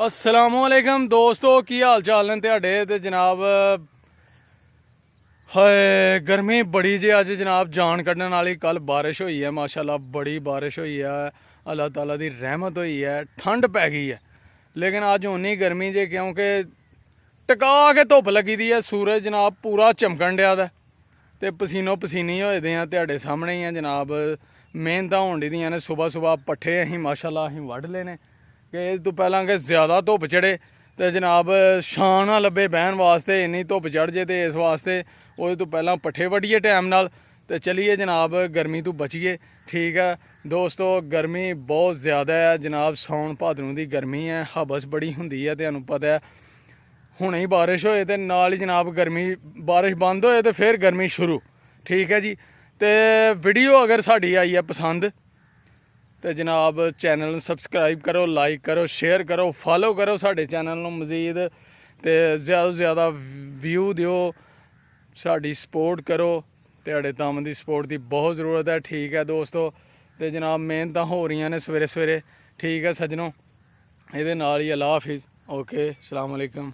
अस्सलामुअलैकुम दोस्तों की हाल चाल ने तुहाडे ते जनाब हाय गर्मी बड़ी जे अज जनाब जान कड्ढन वाली। कल बारिश हुई है माशाल्लाह, बड़ी बारिश हुई है, अल्लाह ताला दी रहमत हुई है, ठंड पै गई है। लेकिन अज उन्नी गर्मी जे क्योंकि टका के धुप लगी दी है, सूरज जनाब पूरा चमकन डिया दा ते पसीनो पसीनी होए दे हैं। तुहाडे सामने ही है जनाब, मेहनत होन दियां ने। सुबह सुबह पट्ठे असीं माशाल्लाह असीं वड्ढ लेने कि इस तो पहला कि ज़्यादा धुप चढ़े तो जनाब छां ना लब्भे बहन वास्ते, इन्नी धुप चढ़ जे तो इस वास्ते वो तो पहला पट्ठे वड्ढिए टाइम नाल ते चलिए जनाब गर्मी तो बचिए। ठीक है दोस्तों, गर्मी बहुत ज़्यादा है जनाब, सौन भादरों की गर्मी है, हबस बड़ी होंदी है, तुहानूं पता है। हुणे ही बारिश होए ते नाल ही जनाब गर्मी, बारिश बंद होए तो फिर गर्मी शुरू। ठीक है जी, तो वीडियो अगर साड़ी आई है पसंद तो जनाब चैनल सबसक्राइब करो, लाइक करो, शेयर करो, फॉलो करो साढ़े चैनल को मजीद, तो ज़्यादा तो ज़्यादा व्यू दिओ, साड़ी सपोर्ट करो। तुहाडे दम की सपोर्ट की बहुत ज़रूरत है। ठीक है दोस्तों, तो जनाब मेहनत हो रही ने सवेरे सवेरे। ठीक है सज्जनों, ये नाल ही अल्लाह हाफिज़। ओके, अस्सलाम वालेकुम।